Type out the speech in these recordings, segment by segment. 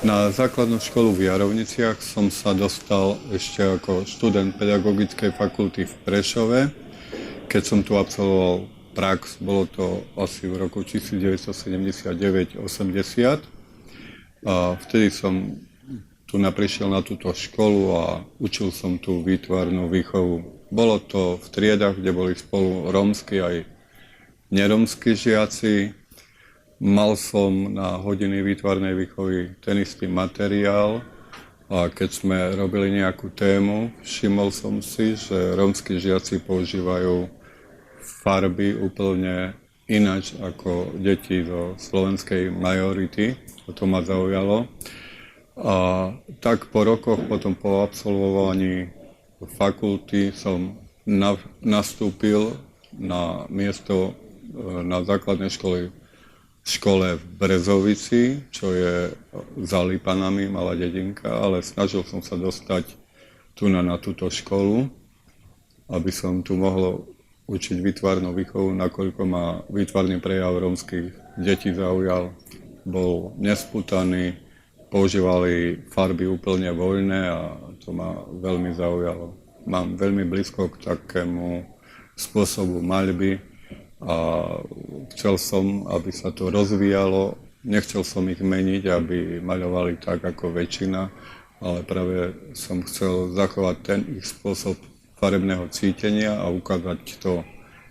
Na základnú školu v Jarovniciach som sa dostal ešte ako študent pedagogickej fakulty v Prešove. Keď som tu absolvoval prax, bolo to asi v roku 1979-80. A vtedy som tu prišiel na túto školu a učil som tu výtvarnú výchovu. Bolo to v triedach, kde boli spolu rómski aj nerómski žiaci. Mal som na hodiny výtvarnej výchovy ten istý materiál a keď sme robili nejakú tému, všimol som si, že rómski žiaci používajú farby úplne ináč ako deti zo slovenskej majority. To ma zaujalo. A tak po rokoch, potom po absolvovaní fakulty som nastúpil na miesto na základnej škole v Brezovici, čo je za Lipanami, malá dedinka, ale snažil som sa dostať tu na túto školu, aby som tu mohol učiť výtvarnú výchovu, nakoľko ma výtvarný prejav rómskych detí zaujal. Bol nespútaný, používali farby úplne voľné a to ma veľmi zaujalo. Mám veľmi blízko k takému spôsobu maľby a chcel som, aby sa to rozvíjalo. Nechcel som ich meniť, aby maľovali tak ako väčšina, ale práve som chcel zachovať ten ich spôsob farebného cítenia a ukázať to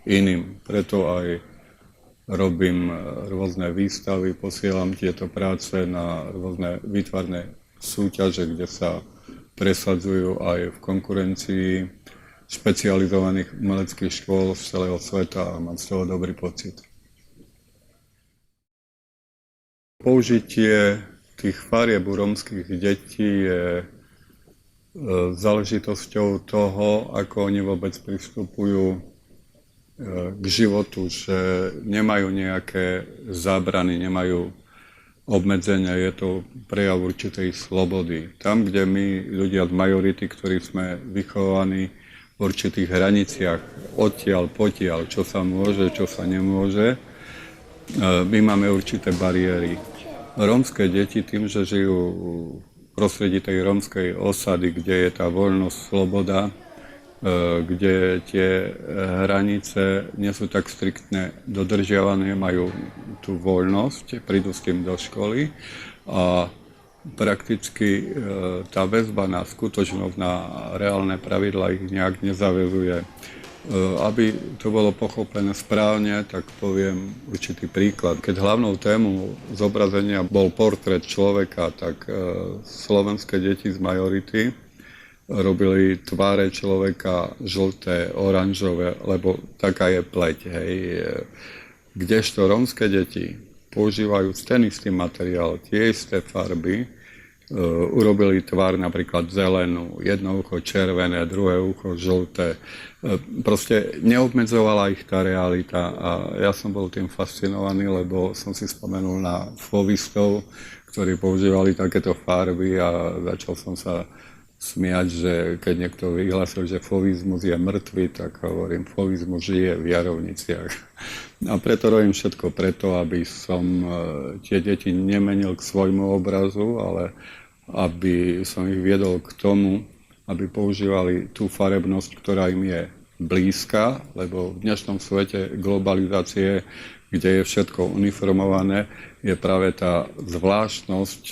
iným. Preto aj robím rôzne výstavy, posielam tieto práce na rôzne výtvarné súťaže, kde sa presadzujú aj v konkurencii špecializovaných umeleckých škôl z celého sveta a mám z toho dobrý pocit. Použitie tých farieb u rómskych detí je záležitosťou toho, ako oni vôbec pristupujú k životu, že nemajú nejaké zábrany, nemajú obmedzenia, je to prejav určitej slobody. Tam, kde my, ľudia z majority, ktorí sme vychovaní v určitých hraniciach, odtiaľ, potiaľ, čo sa môže, čo sa nemôže, my máme určité bariéry. Rómske deti tým, že žijú v prostredí tej rómskej osady, kde je tá voľnosť, sloboda, kde tie hranice nie sú tak striktne dodržiavané, majú tú voľnosť, prídu s tým do školy a prakticky tá väzba na skutočnosť, na reálne pravidlá ich nejak nezaväzuje. Aby to bolo pochopené správne, tak poviem určitý príklad. Keď hlavnou témou zobrazenia bol portrét človeka, tak slovenské deti z majority robili tváre človeka žlté, oranžové, lebo taká je pleť, hej. Kdežto rómske deti používajú ten istý materiál, tie isté farby, urobili tvár napríklad zelenú, jedno ucho červené, druhé ucho žlté. Proste neobmedzovala ich tá realita a ja som bol tým fascinovaný, lebo som si spomenul na fovistov, ktorí používali takéto farby a začal som sa smiať, že keď niekto vyhlásil, že fovizmus je mŕtvy, tak hovorím, fovizmus žije v Jarovniciach. A preto robím všetko preto, aby som tie deti nemenil k svojmu obrazu, ale aby som ich viedol k tomu, aby používali tú farebnosť, ktorá im je blízka, lebo v dnešnom svete globalizácie, kde je všetko uniformované, je práve tá zvláštnosť,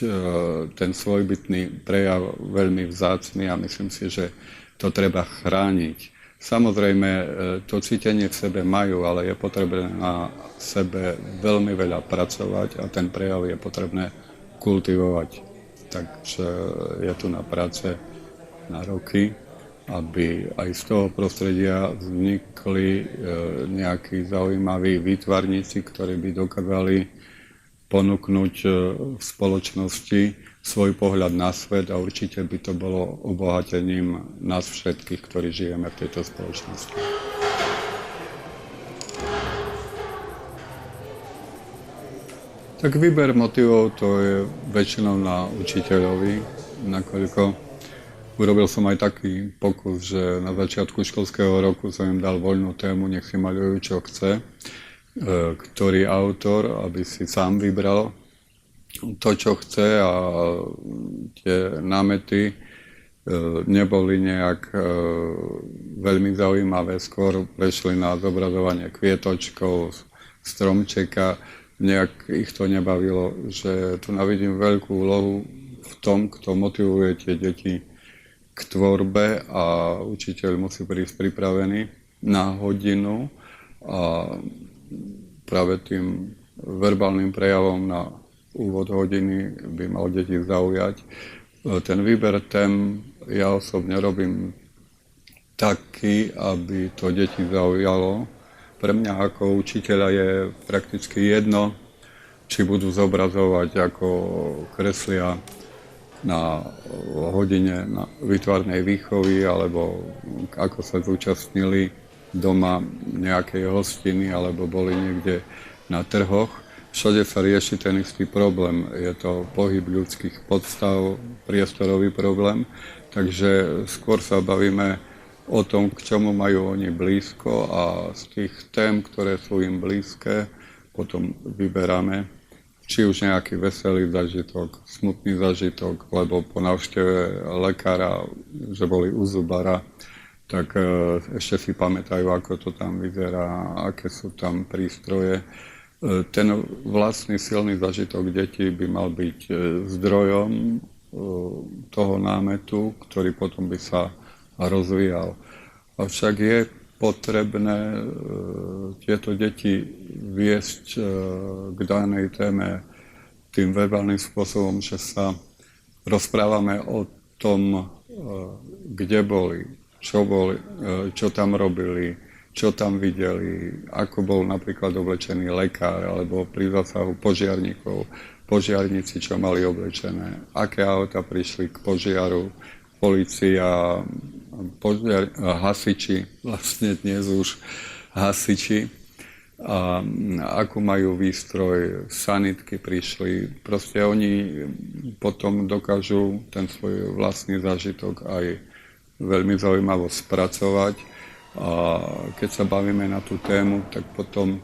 ten svojbytný prejav veľmi vzácny a myslím si, že to treba chrániť. Samozrejme, to cítenie v sebe majú, ale je potrebné na sebe veľmi veľa pracovať a ten prejav je potrebné kultivovať. Takže je tu na práce na roky, aby aj z toho prostredia vznikli nejakí zaujímaví výtvarníci, ktorí by dokázali ponúknuť v spoločnosti svoj pohľad na svet a určite by to bolo obohatením nás všetkých, ktorí žijeme v tejto spoločnosti. Tak výber motivov to je väčšinou na učiteľovi, nakoľko urobil som aj taký pokus, že na začiatku školského roku som im dal voľnú tému, nech si maľujú čo chce, ktorý autor, aby si sám vybral to, čo chce a tie námety neboli nejak veľmi zaujímavé. Skôr prešli na zobrazovanie kvietočkov, stromčeka. Nejak ich to nebavilo, že tu navidím veľkú úlohu v tom, kto motivuje tie deti k tvorbe a učiteľ musí prísť pripravený na hodinu a práve tým verbálnym prejavom na úvod hodiny by mal deti zaujať. Ten výber tém ja osobne robím taký, aby to deti zaujalo. Pre mňa ako učiteľa je prakticky jedno, či budú zobrazovať ako kreslia na hodine na výtvarnej výchovy, alebo ako sa zúčastnili doma nejakej hostiny, alebo boli niekde na trhoch. Všade sa rieši ten istý problém. Je to pohyb ľudských podstav, priestorový problém. Takže skôr sa bavíme o tom, k čomu majú oni blízko a z tých tém, ktoré sú im blízke, potom vyberáme či už nejaký veselý zažitok, smutný zažitok, lebo po návšteve lekára, že boli u zubara, tak ešte si pamätajú, ako to tam vyzerá, aké sú tam prístroje. Ten vlastný silný zažitok detí by mal byť zdrojom toho námetu, ktorý potom by sa rozvíjal. Avšak je potrebné tieto deti viesť k danej téme tým verbálnym spôsobom, že sa rozprávame o tom, kde boli, čo tam robili, čo tam videli, ako bol napríklad oblečený lekár, alebo pri zásahu požiarníkov, požiarníci, čo mali oblečené, aké auta prišli k požiaru, polícia, hasiči, vlastne dnes už hasiči, a akú majú výstroj, sanitky prišli. Proste oni potom dokážu ten svoj vlastný zážitok aj veľmi zaujímavo spracovať. A keď sa bavíme na tú tému, tak potom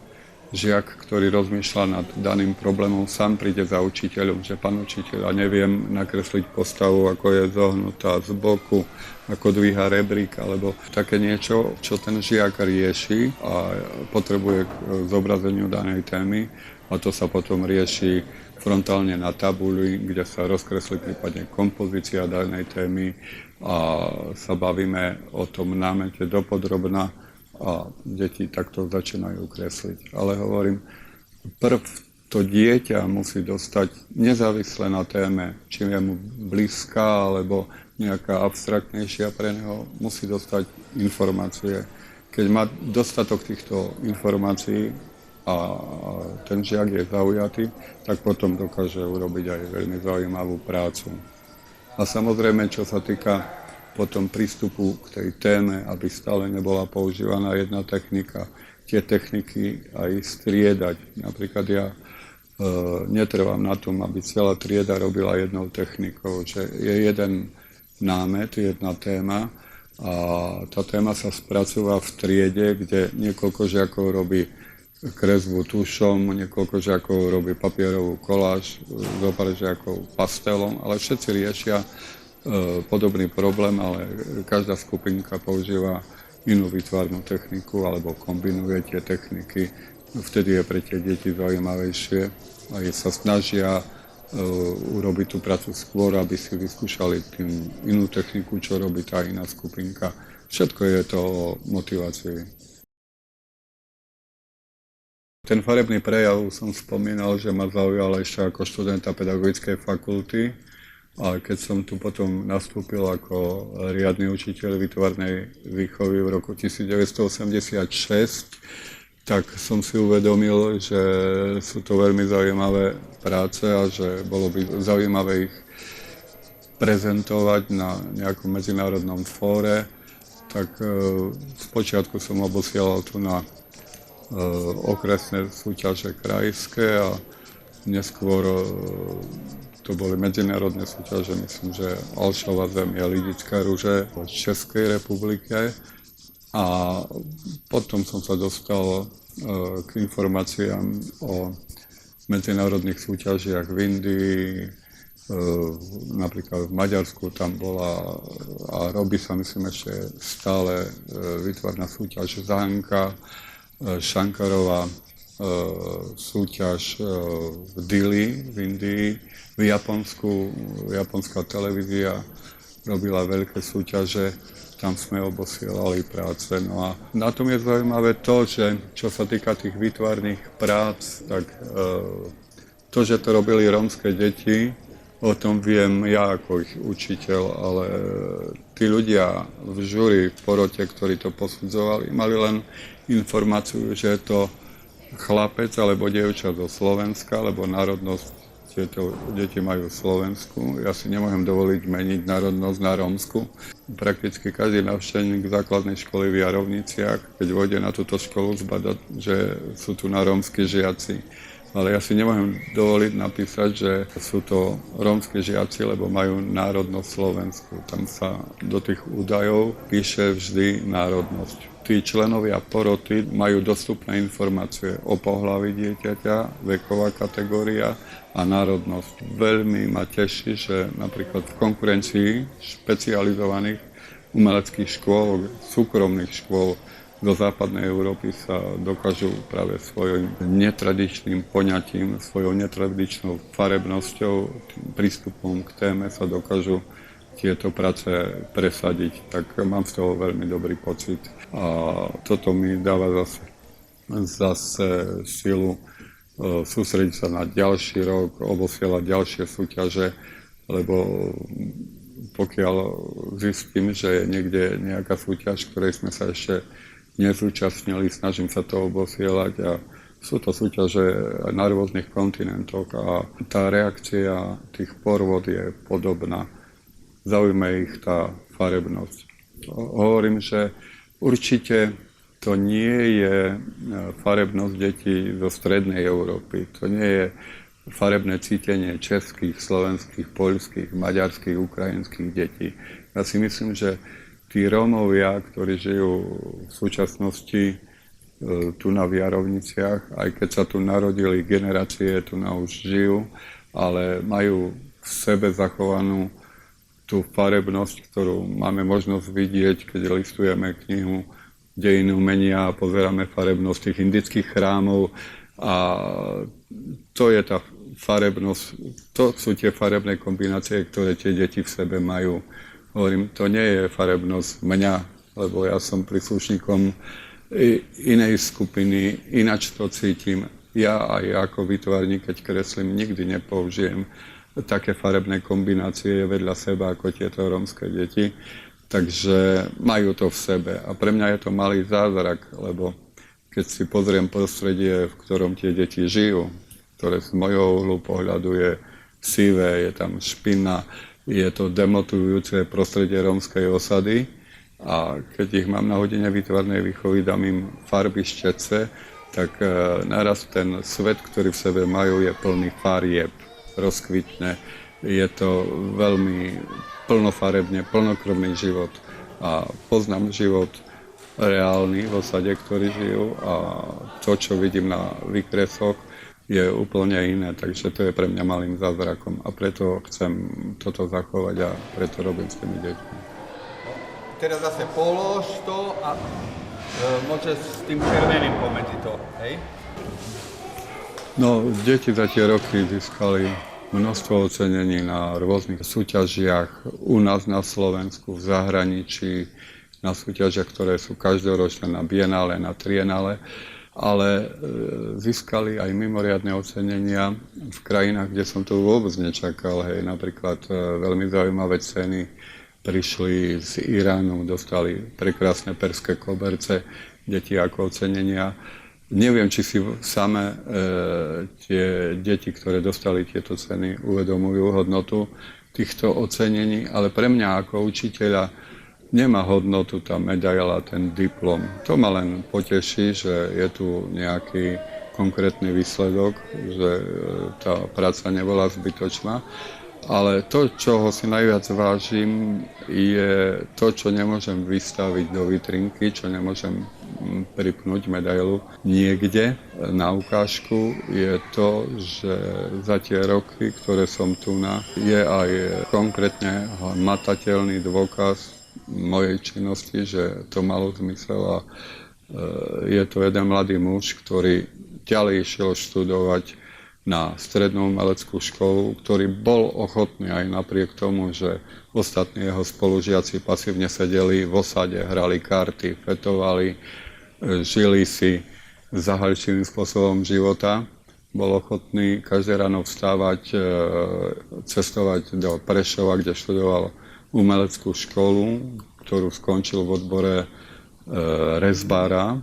žiak, ktorý rozmýšľa nad daným problémom, sám príde za učiteľom, že pán učiteľ, a neviem nakresliť postavu, ako je zohnutá z boku, ako dvíha rebrík, alebo také niečo, čo ten žiak rieši a potrebuje k zobrazeniu danej témy, a to sa potom rieši frontálne na tabuli, kde sa rozkreslí prípadne kompozícia danej témy a sa bavíme o tom námete dopodrobna a deti takto začínajú kresliť. Ale hovorím, prv to dieťa musí dostať nezávisle na téme, či je mu blízka alebo nejaká abstraktnejšia pre neho, musí dostať informácie. Keď má dostatok týchto informácií a ten žiak je zaujatý, tak potom dokáže urobiť aj veľmi zaujímavú prácu. A samozrejme, čo sa týka potom prístupu k tej téme, aby stále nebola používaná jedna technika, tie techniky aj striedať. Napríklad ja netrvám na tom, aby celá trieda robila jednou technikou, že je jeden námet, jedna téma a tá téma sa spracúva v triede, kde niekoľko žiakov robí kresbu tušom, niekoľko žiakov robí papierovú koláž, zopár žiakov pastelom, ale všetci riešia podobný problém, ale každá skupinka používa inú výtvarnú techniku alebo kombinuje tie techniky. Vtedy je pre tie deti zaujímavejšie a sa snažia urobiť tú prácu skôr, aby si vyskúšali tým inú techniku, čo robí tá iná skupinka. Všetko je to o motivácii. Ten farebný prejav som spomínal, že ma zaujal ešte ako študenta pedagogickej fakulty. A keď som tu potom nastúpil ako riadny učiteľ výtvarnej výchovy v roku 1986, tak som si uvedomil, že sú to veľmi zaujímavé práce a že bolo by zaujímavé ich prezentovať na nejakom medzinárodnom fóre. Tak spočiatku som oposielal tu na okresné súťaže krajské a neskôr to boli medzinárodné súťaže, myslím, že Alšova zemia, Lidická ruže v Českej republike. A potom som sa dostal k informáciám o medzinárodných súťažiach v Indii, napríklad v Maďarsku tam bola a robí sa, myslím, ešte stále výtvarná súťaž Zahanka, Šankarová súťaž v Dili v Indii, v Japonsku, japonská televízia robila veľké súťaže, tam sme obosielali práce. No a na tom je zaujímavé to, že čo sa týka tých výtvarných prác, tak to, že to robili rómske deti, o tom viem ja ako ich učiteľ, ale tí ľudia v žúri, v porote, ktorí to posudzovali, mali len informáciu, že je to chlapec alebo dievča zo Slovenska, lebo národnosť tieto deti majú Slovensku. Ja si nemôžem dovoliť meniť národnosť na rómsku. Prakticky každý návštevník základnej školy v Jarovniciach, keď vôjde na túto školu, zbadá, že sú tu na rómski žiaci. Ale ja si nemôžem dovoliť napísať, že sú to rómski žiaci, lebo majú národnosť Slovensku. Tam sa do tých údajov píše vždy národnosť. Tí členovia poroty majú dostupné informácie o pohlaví dieťaťa, veková kategória a národnosť. Veľmi ma teší, že napríklad v konkurencii špecializovaných umeleckých škôl, súkromných škôl do západnej Európy sa dokážu práve svojím netradičným poňatím, svojou netradičnou farebnosťou, tým prístupom k téme sa dokážu tieto práce presadiť, tak mám z toho veľmi dobrý pocit. A toto mi dáva zase silu sústrediť sa na ďalší rok, obosielať ďalšie súťaže, lebo pokiaľ zistím, že je niekde nejaká súťaž, ktorej sme sa ešte nezúčastnili, snažím sa to obosielať a sú to súťaže na rôznych kontinentoch a tá reakcia tých porôd je podobná. Zaujíma ich tá farebnosť. Hovorím, že určite to nie je farebnosť detí zo strednej Európy. To nie je farebné cítenie českých, slovenských, poľských, maďarských, ukrajinských detí. Ja si myslím, že tí Rómovia, ktorí žijú v súčasnosti tu na Jarovniciach, aj keď sa tu narodili generácie, tu na už žijú, ale majú v sebe zachovanú tú farebnosť, ktorú máme možnosť vidieť, keď listujeme knihu Dejiny umenia a pozeráme farebnosť tých indických chrámov. A to je tá farebnosť, to sú tie farebné kombinácie, ktoré tie deti v sebe majú. Hovorím, to nie je farebnosť mňa, lebo ja som príslušníkom inej skupiny, ináč to cítim. Ja aj ako výtvarník, keď kreslím, nikdy nepoužijem také farebné kombinácie vedľa seba ako tieto rómske deti. Takže majú to v sebe. A pre mňa je to malý zázrak, lebo keď si pozriem prostredie, v ktorom tie deti žijú, ktoré z mojho uhlu pohľadu je sivé, je tam špina, je to demotivujúce prostredie rómskej osady. A keď ich mám na hodine výtvarnej výchovy, dám im farby štetce, tak naraz ten svet, ktorý v sebe majú, je plný farieb. Rozkvitne. Je to veľmi plnofarebne, plnokrvný život. A poznám život reálny v osade, ktorí žijú a to, čo vidím na výkresoch, je úplne iné. Takže to je pre mňa malým zázrakom a preto chcem toto zachovať a preto robím s tými deťmi. Teraz zase polož to a môže s tým červeným pomedzi to, hej? No, deti za tie roky získali množstvo ocenení na rôznych súťažiach u nás na Slovensku, v zahraničí, na súťažiach, ktoré sú každoročné na Bienále, na Triennále, ale získali aj mimoriadne ocenenia v krajinách, kde som to vôbec nečakal. Hej, napríklad veľmi zaujímavé ceny prišli z Iránu, dostali prekrásne perské koberce, deti ako ocenenia. Neviem, či si same tie deti, ktoré dostali tieto ceny, uvedomujú hodnotu týchto ocenení, ale pre mňa ako učiteľa nemá hodnotu tá medaila, ten diplom. To ma len poteší, že je tu nejaký konkrétny výsledok, že tá práca nebola zbytočná. Ale to, čoho si najviac vážim, je to, čo nemôžem vystaviť do vitrinky, čo nemôžem pripnúť medailu niekde na ukážku, je to, že za tie roky, ktoré som tu je aj konkrétne matateľný dôkaz mojej činnosti, že to malo zmysel a je to jeden mladý muž, ktorý ďalej išiel študovať na strednú umeleckú školu, ktorý bol ochotný aj napriek tomu, že ostatní jeho spolužiaci pasívne sedeli v osade, hrali karty, fetovali, žili si zahaličným spôsobom života. Bol ochotný každé ráno vstávať, cestovať do Prešova, kde študoval umeleckú školu, ktorú skončil v odbore rezbára.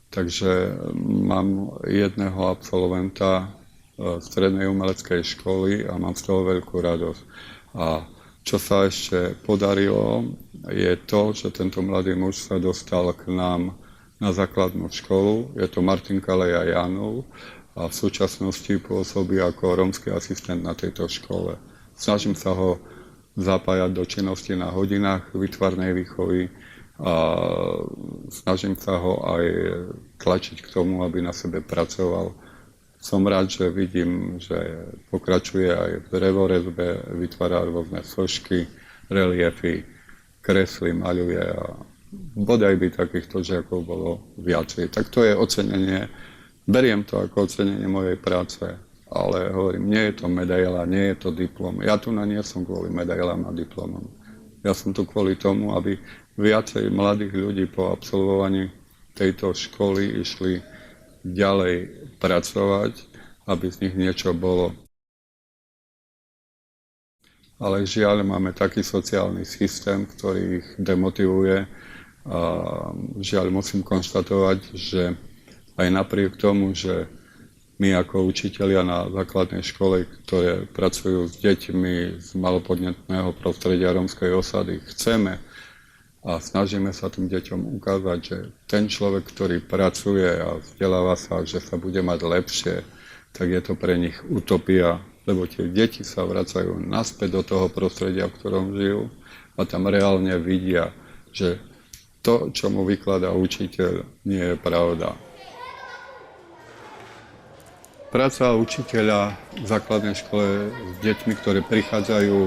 Takže mám jedného absolventa strednej umeleckej školy a mám z toho veľkú radosť. A čo sa ešte podarilo, je to, že tento mladý muž sa dostal k nám na základnú školu. Je to Martin Kaleja Janov a v súčasnosti pôsobí ako rómsky asistent na tejto škole. Snažím sa ho zapájať do činnosti na hodinách výtvarnej výchovy a snažím sa ho aj tlačiť k tomu, aby na sebe pracoval. Som rád, že vidím, že pokračuje aj v drevorezbe, vytvára rôzne sošky, reliefy, kreslí, maľuje a bodaj by takýchto žiakov bolo viacej. Tak to je ocenenie, beriem to ako ocenenie mojej práce, ale hovorím, nie je to medaila, nie je to diplom. Ja tu nie som kvôli medailám a diplomom. Ja som tu kvôli tomu, aby viacej mladých ľudí po absolvovaní tejto školy išli ďalej pracovať, aby z nich niečo bolo. Ale žiaľ, máme taký sociálny systém, ktorý ich demotivuje. A žiaľ, musím konštatovať, že aj napriek tomu, že my ako učitelia na základnej škole, ktoré pracujú s deťmi z malopodnetného prostredia rómskej osady, chceme a snažíme sa tým deťom ukázať, že ten človek, ktorý pracuje a vzdeláva sa, že sa bude mať lepšie, tak je to pre nich utopia, lebo tie deti sa vracajú naspäť do toho prostredia, v ktorom žijú a tam reálne vidia, že to, čo mu vykladá učiteľ, nie je pravda. Práca učiteľa v základnej škole s deťmi, ktoré prichádzajú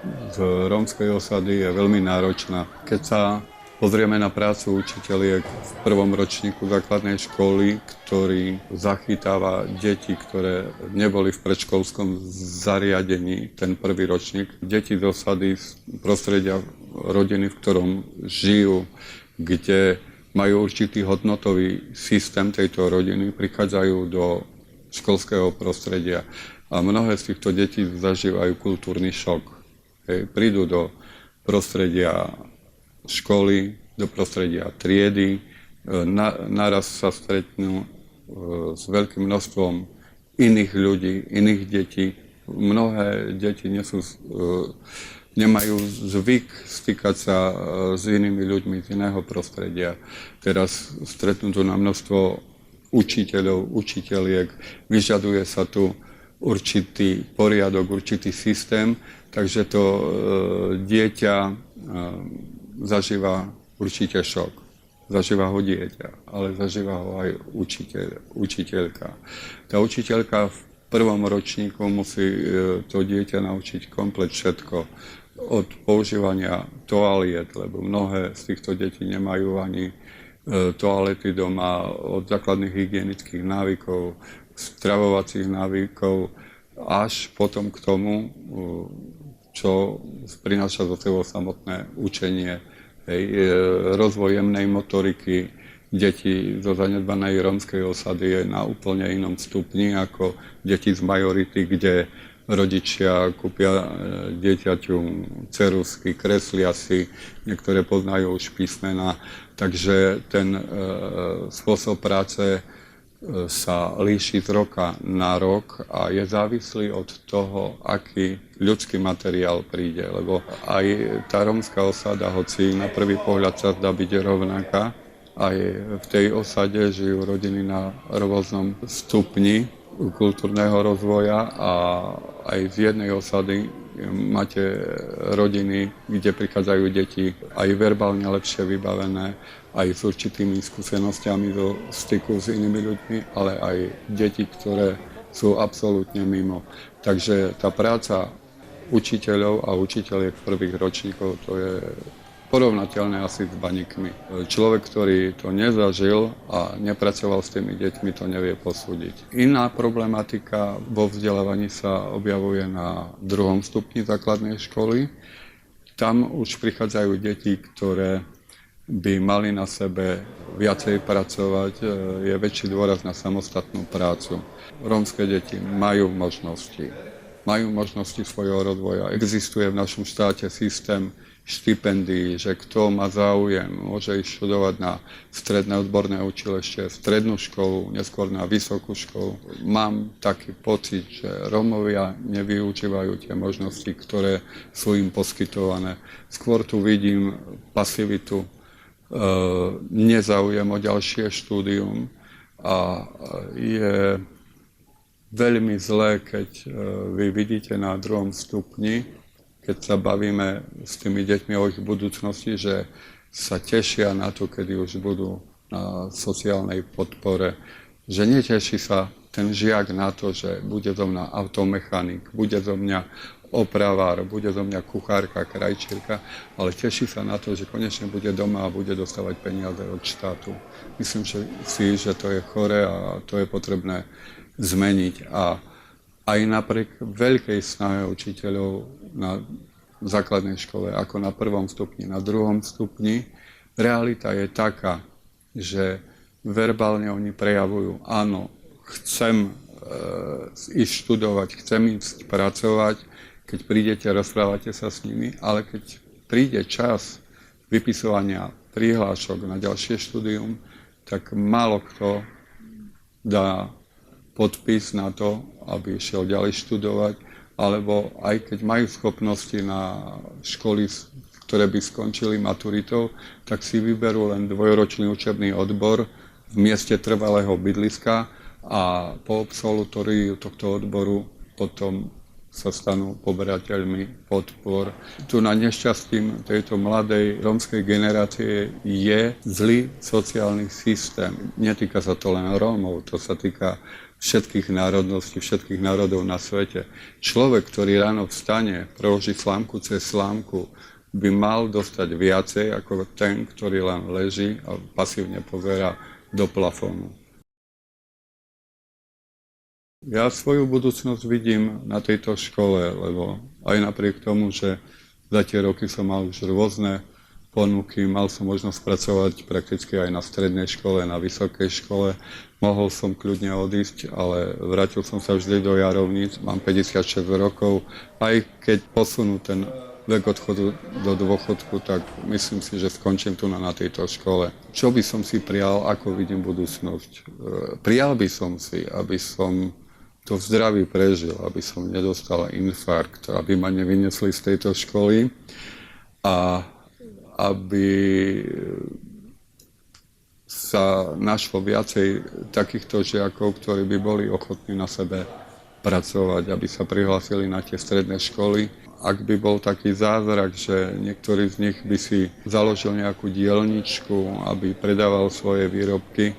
z rómskej osady, je veľmi náročná. Keď sa pozrieme na prácu učiteľiek v prvom ročníku základnej školy, ktorý zachytáva deti, ktoré neboli v predškolskom zariadení, ten prvý ročník, deti z osady, z prostredia rodiny, v ktorom žijú, kde majú určitý hodnotový systém tejto rodiny, prichádzajú do školského prostredia a mnohé z týchto detí zažívajú kultúrny šok. Prídu do prostredia školy, do prostredia triedy, naraz sa stretnú s veľkým množstvom iných ľudí, iných detí. Mnohé deti nemajú zvyk stýkať sa s inými ľuďmi z iného prostredia. Teraz stretnú tu na množstvo učiteľov, učiteľiek, vyžaduje sa tu určitý poriadok, určitý systém, takže to dieťa zažíva určite šok. Zažíva ho dieťa, ale zažíva ho aj učiteľka. Tá učiteľka v prvom ročníku musí to dieťa naučiť komplet všetko. Od používania toaliet, lebo mnohé z týchto detí nemajú ani toalety doma, od základných hygienických návykov, stravovacích návykov, až potom k tomu, čo prináša zo sebou samotné učenie. Rozvoj jemnej motoriky detí zo zanedbanej rómskej osady je na úplne inom stupni ako deti z majority, kde rodičia kúpia dieťaťu ceruzky, kreslia si, niektoré poznajú už písmena, takže ten spôsob práce sa líši z roka na rok a je závislý od toho, aký ľudský materiál príde, lebo aj tá rómska osada, hoci na prvý pohľad sa zdá byť rovnaká, aj v tej osade žijú rodiny na rôznom stupni kultúrneho rozvoja a aj z jednej osady máte rodiny, kde prichádzajú deti aj verbálne lepšie vybavené, aj s určitými skúsenostiami do styku s inými ľuďmi, ale aj deti, ktoré sú absolútne mimo. Takže tá práca učiteľov a učiteľiek prvých ročníkov, to je porovnateľné asi s baníkmi. Človek, ktorý to nezažil a nepracoval s tými deťmi, to nevie posúdiť. Iná problematika vo vzdelávaní sa objavuje na 2. stupni základnej školy. Tam už prichádzajú deti, ktoré by mali na sebe viacej pracovať, je väčší dôraz na samostatnú prácu. Rómske deti majú možnosti svojho rozvoja. Existuje v našom štáte systém štipendií, že kto má záujem, môže ísť študovať na stredné odborné učilište, strednú školu, neskôr na vysokú školu. Mám taký pocit, že Rómovia nevyužívajú tie možnosti, ktoré sú im poskytované. Skôr tu vidím pasivitu, nezáujem o ďalšie štúdium a je veľmi zlé, keď vy vidíte na 2. stupni, keď sa bavíme s tými deťmi o ich budúcnosti, že sa tešia na to, kedy už budú na sociálnej podpore. Že neteší sa ten žiak na to, že bude zo mňa automechanik, bude zo mňa opravár, bude zo mňa kuchárka, krajčírka, ale teší sa na to, že konečne bude doma a bude dostávať peniaze od štátu. Myslím si, že to je chore a to je potrebné zmeniť. A aj napriek veľkej snahe učiteľov na základnej škole, ako na 1. stupni, na 2. stupni, realita je taká, že verbálne oni prejavujú, áno, chcem ísť študovať, chcem ísť pracovať, keď prídete, rozprávate sa s nimi, ale keď príde čas vypisovania prihlášok na ďalšie štúdium, tak málo kto dá podpis na to, aby išiel ďalej študovať, alebo aj keď majú schopnosti na školy, ktoré by skončili maturitou, tak si vyberú len 2-ročný učebný odbor v mieste trvalého bydliska a po absolutóriu tohto odboru potom sa stanú poberateľmi podpor. Tu na nešťastím tejto mladej rómskej generácie je zlý sociálny systém. Netýka sa to len Rómov, to sa týka všetkých národností, všetkých národov na svete. Človek, ktorý ráno vstane, preloží slámku cez slámku, by mal dostať viacej ako ten, ktorý len leží a pasívne pozerá do plafónu. Ja svoju budúcnosť vidím na tejto škole, lebo aj napriek tomu, že za tie roky som mal už rôzne ponuky, mal som možnosť pracovať prakticky aj na strednej škole, na vysokej škole. Mohol som kľudne odísť, ale vrátil som sa vždy do Jarovníc, mám 56 rokov. Aj keď posunú ten vek odchodu do dôchodku, tak myslím si, že skončím tu na tejto škole. Čo by som si prijal, ako vidím budúcnosť? Prijal by som si, aby som to v zdraví prežil, aby som nedostal infarkt, aby ma nevynesli z tejto školy a aby sa našlo viacej takýchto žiakov, ktorí by boli ochotní na sebe pracovať, aby sa prihlásili na tie stredné školy. Ak by bol taký zázrak, že niektorý z nich by si založil nejakú dielničku, aby predával svoje výrobky,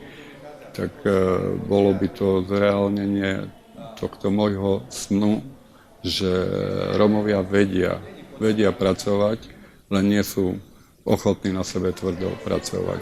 tak bolo by to zreálnenie tohto môjho snu, že Rómovia vedia pracovať, len nie sú ochotní na sebe tvrdo pracovať.